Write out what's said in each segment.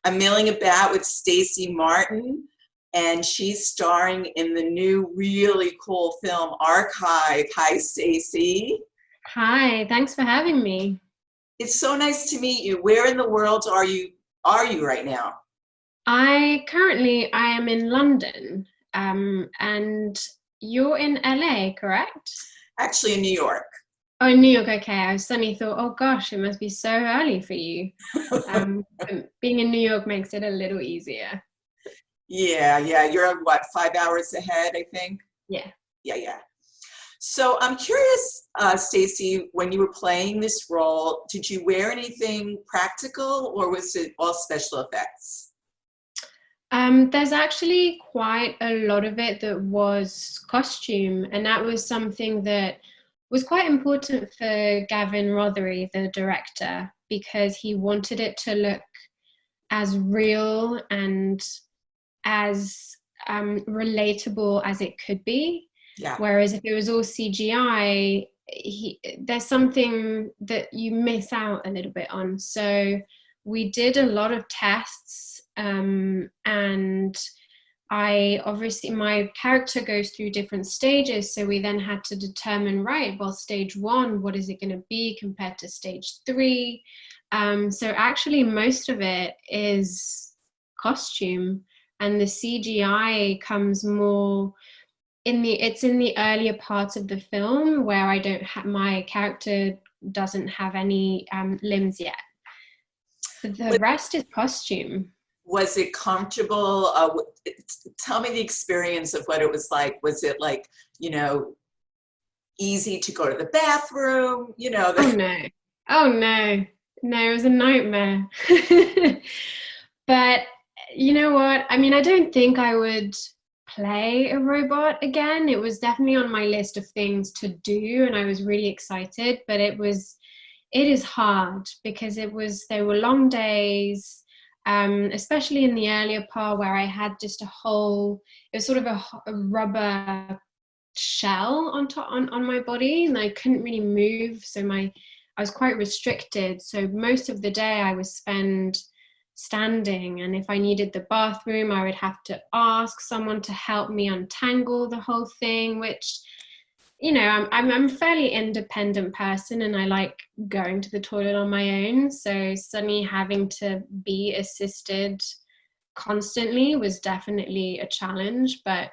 I'm milling about with Stacy Martin, and she's starring in the new really cool film Archive. Hi, Stacy. Hi, thanks for having me. It's so nice to meet you. Where in the world are you right now? I am in London, and you're in LA, correct? Actually, in New York. Oh, in New York. Okay. I suddenly thought, oh gosh, it must be so early for you. Being in New York makes it a little easier. Yeah, yeah. You're what, 5 hours ahead, I think? Yeah. Yeah, yeah. So I'm curious, Stacy, when you were playing this role, did you wear anything practical or was it all special effects? There's actually quite a lot of it that was costume, and that was something that was quite important for Gavin Rothery, the director, because he wanted it to look as real and as relatable as it could be. Yeah. Whereas if it was all CGI, there's something that you miss out a little bit on. So we did a lot of tests, and I obviously, my character goes through different stages. So we then had to determine, right, well, stage one, what is it going to be compared to stage three? So actually, most of it is costume, and the CGI comes more it's in the earlier parts of the film where I don't have my character doesn't have any limbs yet. But the rest is costume. Was it comfortable? Tell me the experience of what it was like. Was it like, you know, easy to go to the bathroom? Oh no. Oh no. No, it was a nightmare. But you know what? I mean, I don't think I would play a robot again. It was definitely on my list of things to do, and I was really excited, but it is hard because there were long days, especially in the earlier part where I had just it was sort of a rubber shell on top on my body, and I couldn't really move, so I was quite restricted. So most of the day I was spend standing, and if I needed the bathroom I would have to ask someone to help me untangle the whole thing, which I'm a fairly independent person and I like going to the toilet on my own. So suddenly having to be assisted constantly was definitely a challenge. But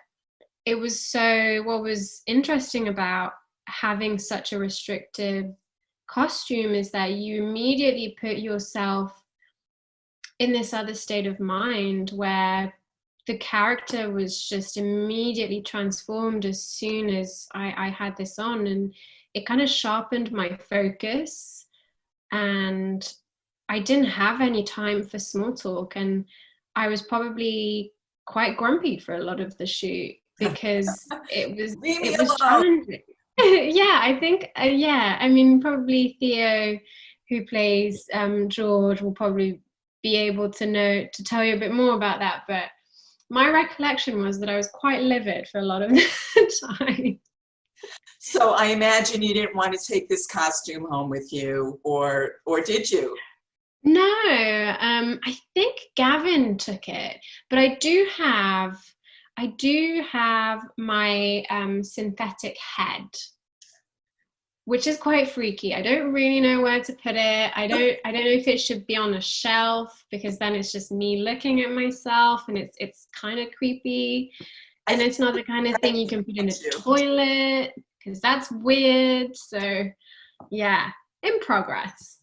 what was interesting about having such a restrictive costume is that you immediately put yourself in this other state of mind where the character was just immediately transformed as soon as I had this on, and it kind of sharpened my focus, and I didn't have any time for small talk, and I was probably quite grumpy for a lot of the shoot because Leave me it was alone. challenging. Yeah, I think yeah, I mean probably Theo, who plays George, will probably be able to tell you a bit more about that, but my recollection was that I was quite livid for a lot of the time. So I imagine you didn't want to take this costume home with you, or did you? No, I think Gavin took it, but I do have my synthetic head, which is quite freaky. I don't really know where to put it. I don't know if it should be on a shelf because then it's just me looking at myself and it's kind of creepy. I And think it's not the kind of thing you can put in a too. toilet because that's weird. So yeah, in progress.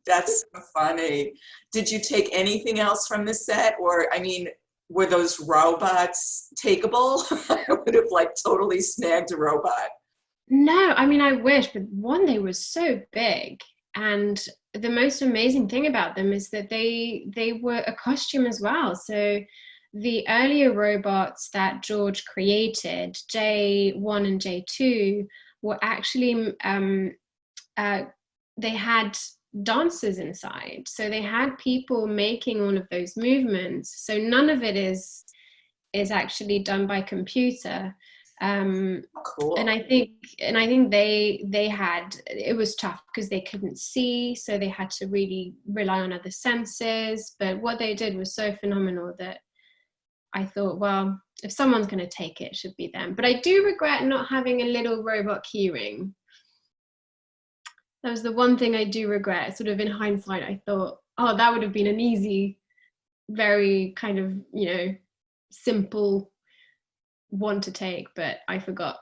That's so funny. Did you take anything else from the set, or I mean, were those robots takeable? I would have like totally snagged a robot. No, I mean I wish, but one, they were so big. And the most amazing thing about them is that they were a costume as well. So the earlier robots that George created, J1 and J2, were actually uh, they had dancers inside. So they had people making all of those movements. So none of it is actually done by computer. Cool. And I think they had, it was tough because they couldn't see, so they had to really rely on other senses. But what they did was so phenomenal that I thought, well, if someone's going to take it, it should be them. But I do regret not having a little robot keyring. That was the one thing I do regret. Sort of in hindsight, I thought, oh, that would have been an easy, very kind of, simple one to take, but I forgot.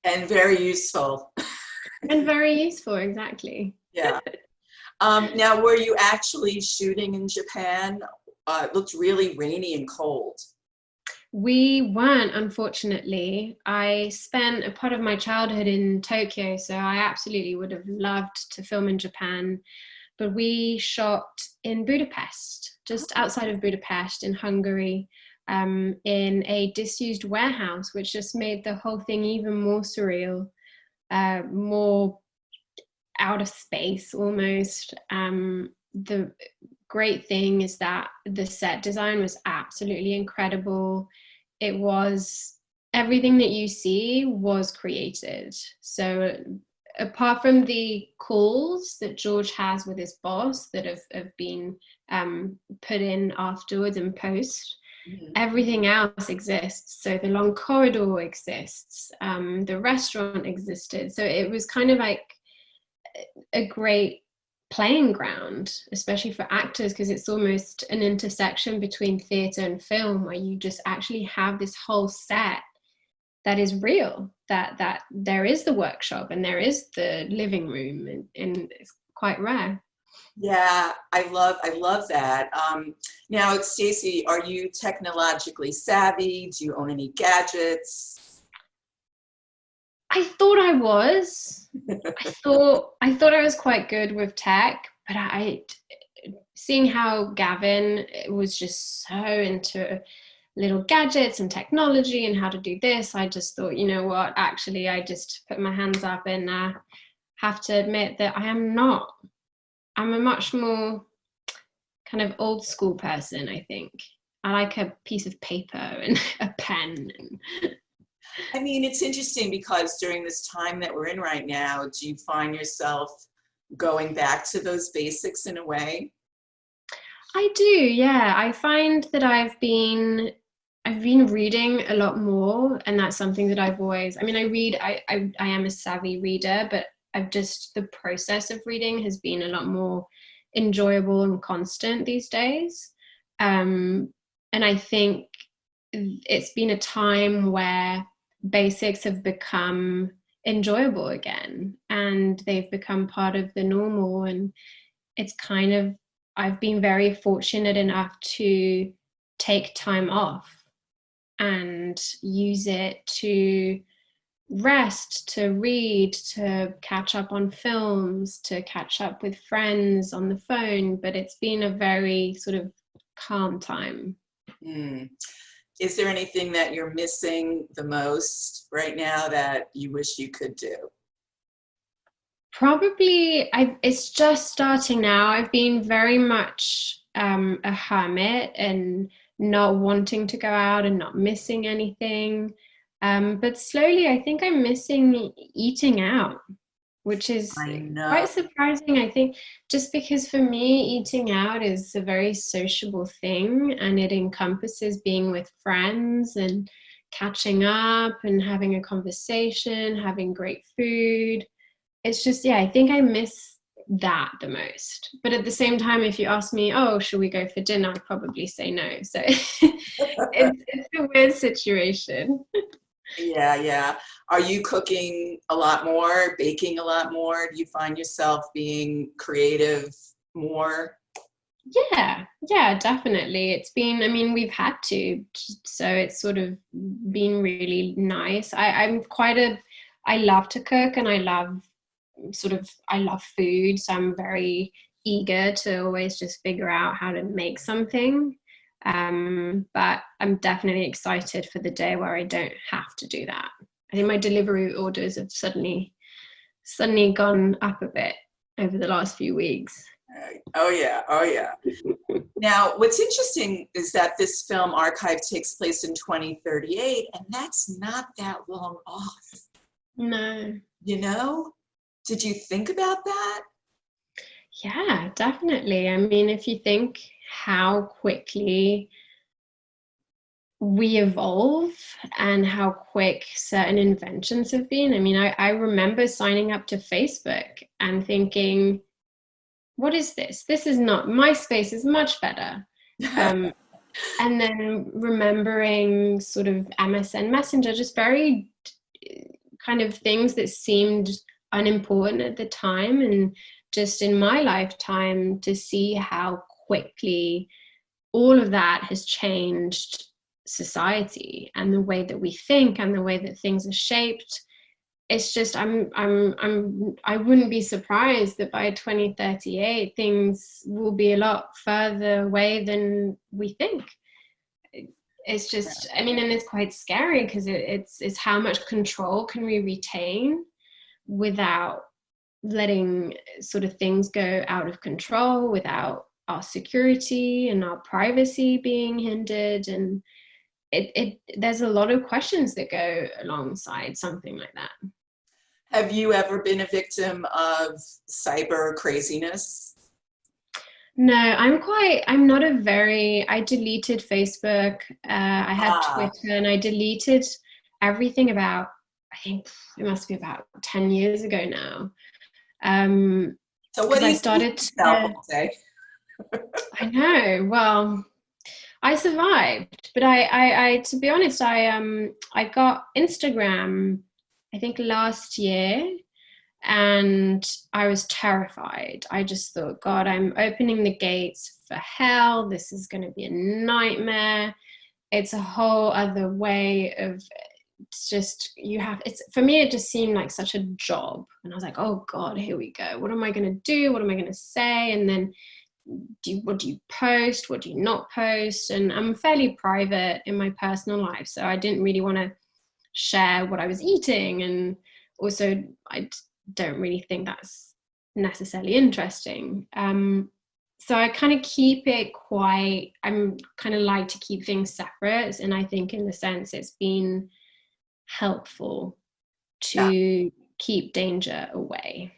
And very useful. And very useful, exactly. Yeah. Now, were you actually shooting in Japan? It looked really rainy and cold. We weren't, unfortunately. I spent a part of my childhood in Tokyo, so I absolutely would have loved to film in Japan. But we shot in Budapest, just outside of Budapest in Hungary, in a disused warehouse, which just made the whole thing even more surreal, more out of space almost. The great thing is that the set design was absolutely incredible. It was, everything that you see was created. So apart from the calls that George has with his boss that have been put in afterwards in post, everything else exists. So the long corridor exists, the restaurant existed. So it was kind of like a great playing ground, especially for actors, because it's almost an intersection between theatre and film, where you just actually have this whole set that is real, that there is the workshop and there is the living room, and it's quite rare. Yeah, I love that. Now, Stacy, are you technologically savvy? Do you own any gadgets? I thought I was. I thought I was quite good with tech, but seeing how Gavin was just so into little gadgets and technology and how to do this, I just thought, you know what, actually, I just put my hands up and have to admit that I am not. I'm a much more kind of old school person, I think. I like a piece of paper and a pen. I mean, it's interesting because during this time that we're in right now, do you find yourself going back to those basics in a way? I do, yeah. I find that I've been reading a lot more, and that's something that I've always, I mean, I am a savvy reader, but the process of reading has been a lot more enjoyable and constant these days. And I think it's been a time where basics have become enjoyable again, and they've become part of the normal. And it's kind of, I've been very fortunate enough to take time off and use it to rest, to read, to catch up on films, to catch up with friends on the phone. But it's been a very sort of calm time. Is there anything that you're missing the most right now that you wish you could do? Probably, it's just starting now. I've been very much a hermit and not wanting to go out and not missing anything. But slowly, I think I'm missing eating out, which is quite surprising, I think, just because for me, eating out is a very sociable thing, and it encompasses being with friends and catching up and having a conversation, having great food. It's just, yeah, I think I miss that the most. But at the same time, if you ask me, oh, should we go for dinner, I'd probably say no. So it's a weird situation. Yeah. Are you cooking a lot more, baking a lot more? Do you find yourself being creative more? Yeah, definitely. It's been, I mean, we've had to, so it's sort of been really nice. I love to cook, and I love food, so I'm very eager to always just figure out how to make something. But I'm definitely excited for the day where I don't have to do that. I think my delivery orders have suddenly gone up a bit over the last few weeks. Oh yeah, oh yeah. Now, what's interesting is that this film archive takes place in 2038, and that's not that long off. No. You know? Did you think about that? Yeah, definitely. I mean, if you think how quickly we evolve and how quick certain inventions have been. I mean, I remember signing up to Facebook and thinking, what is this? This is not, MySpace is much better. Um, and then remembering sort of MSN Messenger, just very kind of things that seemed unimportant at the time. And just in my lifetime, to see how quickly all of that has changed society and the way that we think and the way that things are shaped. It's just I wouldn't be surprised that by 2038 things will be a lot further away than we think. It's just, I mean, and it's quite scary because it's how much control can we retain without letting sort of things go out of control, without our security and our privacy being hindered. And there's a lot of questions that go alongside something like that. Have you ever been a victim of cyber craziness? No, I deleted Facebook. I had Twitter, and I deleted everything about, I think it must be about 10 years ago now. So what do you I started all day? I know. Well, I survived, but I to be honest, I got Instagram, I think last year, and I was terrified. I just thought, God, I'm opening the gates for hell. This is going to be a nightmare. It's a whole other way of, it's just, it's, for me, it just seemed like such a job. And I was like, oh God, here we go. What am I going to do? What am I going to say? And then what do you post? What do you not post? And I'm fairly private in my personal life, so I didn't really want to share what I was eating. And also, I don't really think that's necessarily interesting. So I kind of keep it quite, I'm kind of like to keep things separate. And I think in the sense it's been helpful to keep danger away.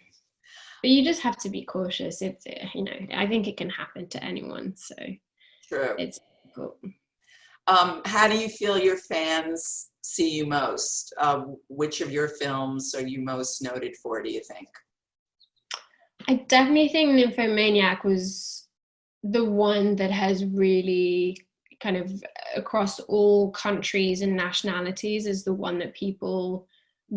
But you just have to be cautious. It's, I think it can happen to anyone. So True. It's difficult. How do you feel your fans see you most? Which of your films are you most noted for, do you think? I definitely think Nymphomaniac was the one that has really kind of across all countries and nationalities is the one that people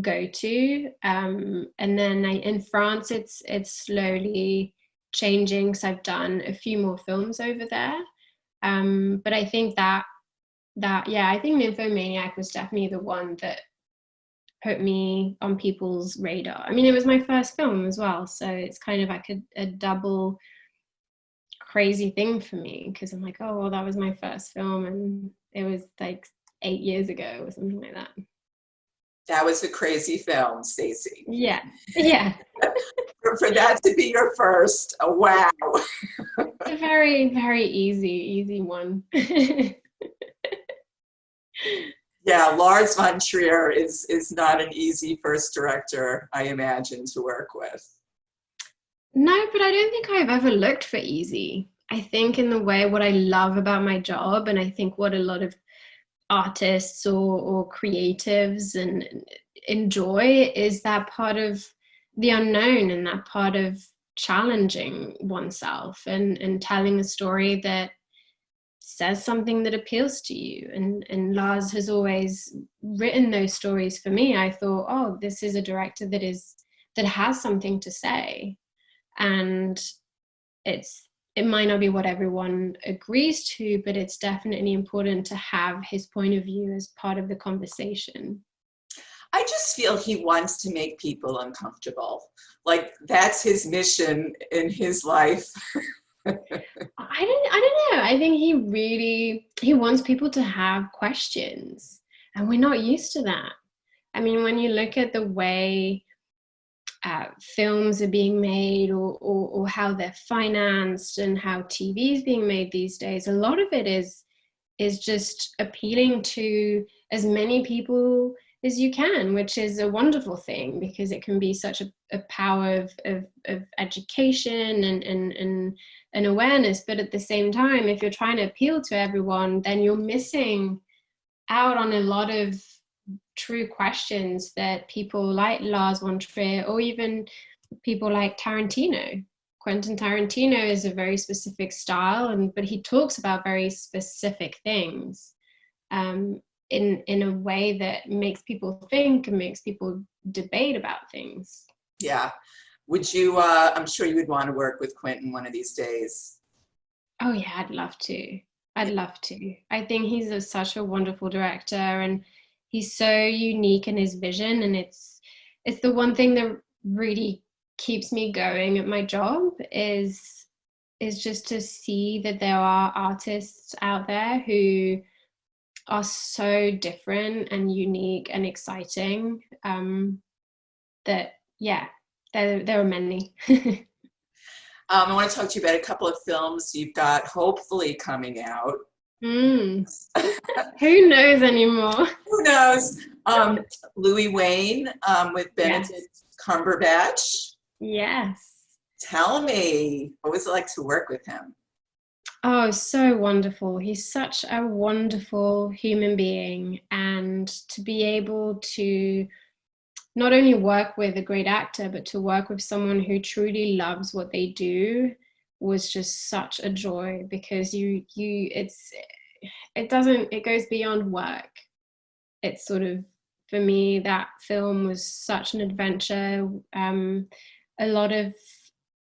go to. And then in France, it's slowly changing. So I've done a few more films over there. But I think I think Nymphomaniac was definitely the one that put me on people's radar. I mean, it was my first film as well, so it's kind of like a double crazy thing for me, because I'm like, oh, well, that was my first film, and it was like 8 years ago or something like that. That was a crazy film, Stacy. Yeah. For that to be your first, wow. It's a very, very easy one. Yeah, Lars von Trier is not an easy first director, I imagine, to work with. No, but I don't think I've ever looked for easy. I think in the way what I love about my job, and I think what a lot of artists or creatives and enjoy, is that part of the unknown and that part of challenging oneself and telling a story that says something that appeals to you. And Lars has always written those stories for me. I thought, oh, this is a director that has something to say. And it might not be what everyone agrees to, but it's definitely important to have his point of view as part of the conversation. I just feel he wants to make people uncomfortable. Like, that's his mission in his life. I don't know. I think he wants people to have questions, and we're not used to that. I mean, when you look at the way films are being made, or how they're financed, and how TV is being made these days. A lot of it is just appealing to as many people as you can, which is a wonderful thing, because it can be such a power of education and awareness. But at the same time, if you're trying to appeal to everyone, then you're missing out on a lot of true questions that people like Lars von Trier, or even people like Tarantino. Quentin Tarantino is a very specific style, but he talks about very specific things in a way that makes people think and makes people debate about things. Yeah. Would you, I'm sure you would want to work with Quentin one of these days. Oh yeah, I'd love to. I'd love to. I think he's such a wonderful director, and he's so unique in his vision, and it's the one thing that really keeps me going at my job is just to see that there are artists out there who are so different and unique and exciting, that yeah, there are many. I want to talk to you about a couple of films you've got hopefully coming out. Who knows anymore? Who knows? Louis Wayne with Benedict Cumberbatch. Yes. Tell me, what was it like to work with him? Oh, so wonderful. He's such a wonderful human being, and to be able to not only work with a great actor, but to work with someone who truly loves what they do was just such a joy, because it goes beyond work. It's sort of, for me, that film was such an adventure. A lot of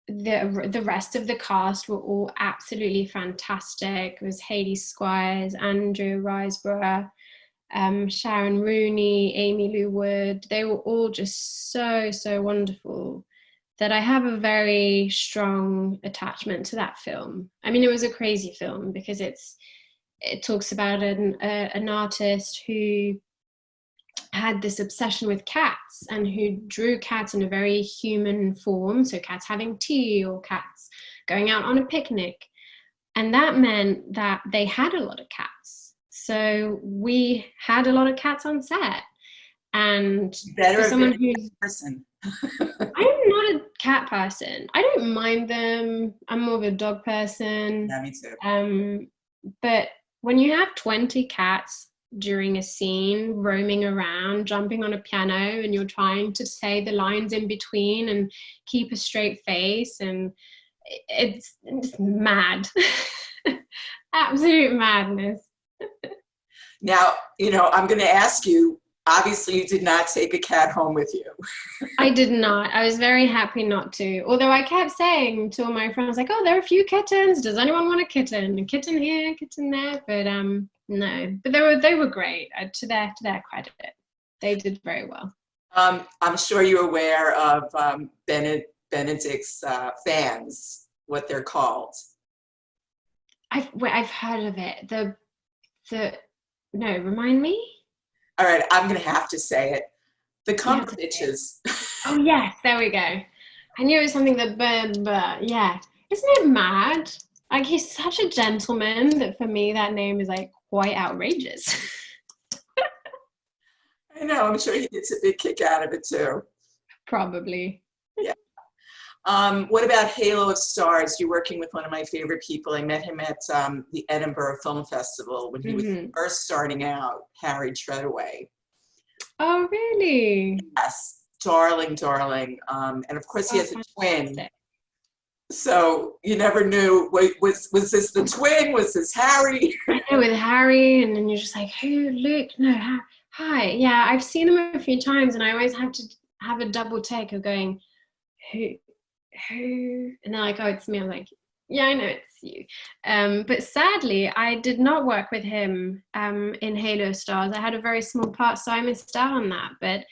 the rest of the cast were all absolutely fantastic. It was Hayley Squires, Andrew Riseborough, Sharon Rooney, Amy Lou Wood. They were all just so wonderful, that I have a very strong attachment to that film. I mean, it was a crazy film, because it talks about an artist who had this obsession with cats, and who drew cats in a very human form. So cats having tea, or cats going out on a picnic. And that meant that they had a lot of cats. So we had a lot of cats on set. And Better for someone who's person. I'm not a cat person. I don't mind them. I'm more of a dog person. Yeah, me too. But when you have 20 cats during a scene, roaming around, jumping on a piano, and you're trying to say the lines in between and keep a straight face, and it's mad. Absolute madness. Now, I'm going to ask you, obviously you did not take a cat home with you. I did not. I was very happy not to. Although I kept saying to all my friends, like, oh, there are a few kittens. Does anyone want a kitten? A kitten here, kitten there. But no. But they were great. To their credit, they did very well. I'm sure you're aware of Benedict's fans, what they're called. I've heard of it. No, remind me. All right, I'm going to have to say it. The Cumberbatches. Oh, yes, there we go. I knew it was something that, yeah. Isn't it mad? Like, he's such a gentleman that for me, that name is like quite outrageous. I know, I'm sure he gets a big kick out of it too. Probably. Yeah. What about Halo of Stars? You're working with one of my favorite people. I met him at the Edinburgh Film Festival when he was first starting out, Harry Treadaway. Oh, really? Yes, darling. And of course he has a twin. So you never knew, was this the twin? Was this Harry? I know, with Harry, and then you're just like, who, Luke? No, hi. Yeah, I've seen him a few times, and I always have to have a double take of going, who? And they're like, oh, it's me. I'm like, yeah, I know it's you. But sadly, I did not work with him in Halo Stars. I had a very small part, so I missed out on that. But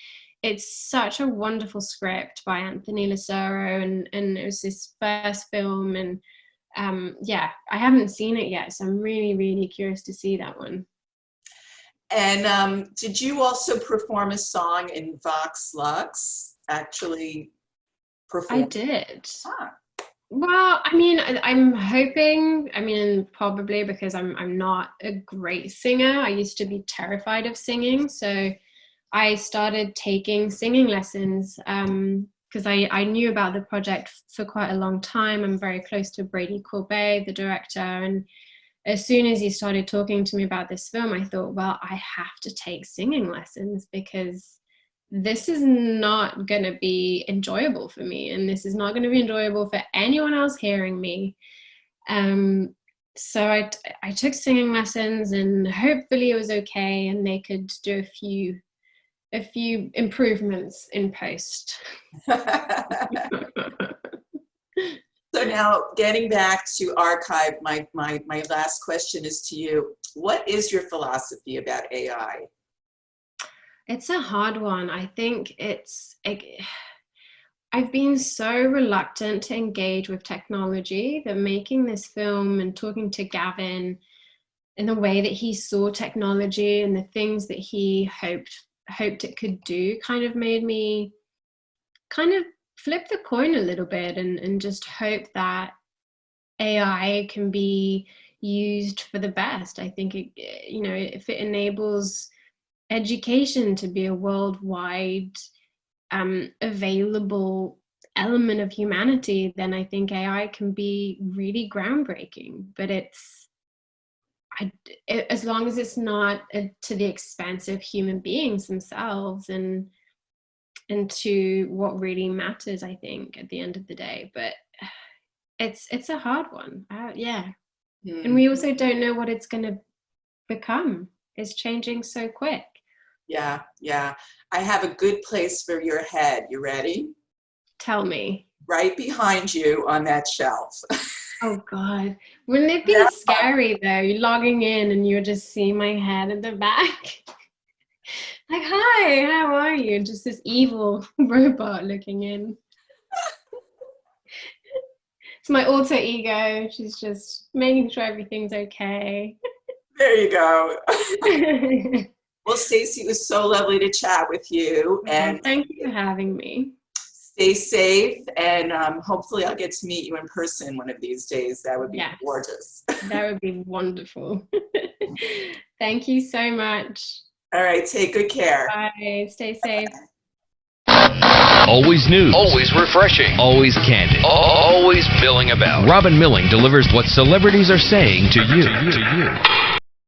it's such a wonderful script by Anthony Lasero, and it was his first film. And yeah, I haven't seen it yet, so I'm really, really curious to see that one. And did you also perform a song in Vox Lux? Actually, perform? I did. Ah. Well, I mean, I'm hoping, I mean, probably because I'm not a great singer. I used to be terrified of singing. So I started taking singing lessons because I knew about the project for quite a long time. I'm very close to Brady Corbet, the director. And as soon as he started talking to me about this film, I thought, well, I have to take singing lessons because this is not going to be enjoyable for me, and this is not going to be enjoyable for anyone else hearing me. So I took singing lessons, and hopefully it was okay, and they could do a few improvements in post. So now, getting back to archive, my last question is to you. What is your philosophy about AI? It's a hard one. I think I've been so reluctant to engage with technology that making this film and talking to Gavin in the way that he saw technology and the things that he hoped it could do kind of made me kind of flip the coin a little bit and just hope that AI can be used for the best. I think if it enables education to be a worldwide available element of humanity, then I think AI can be really groundbreaking. But as long as it's not to the expense of human beings themselves and to what really matters, I think, at the end of the day. But it's a hard one. Yeah. And we also don't know what it's going to become. It's changing so quick. Yeah. I have a good place for your head. You ready? Tell me. Right behind you on that shelf. Oh God. Wouldn't it be scary though? You're logging in and you just see my head at the back. Like, hi, how are you? Just this evil robot looking in. It's my alter ego. She's just making sure everything's okay. There you go. Well, Stacy, it was so lovely to chat with you. And thank you for having me. Stay safe, and hopefully I'll get to meet you in person one of these days. That would be gorgeous. That would be wonderful. Thank you so much. All right, take good care. Bye. Stay safe. Always news. Always refreshing. Always candid. Always milling about. Robin Milling delivers what celebrities are saying to you.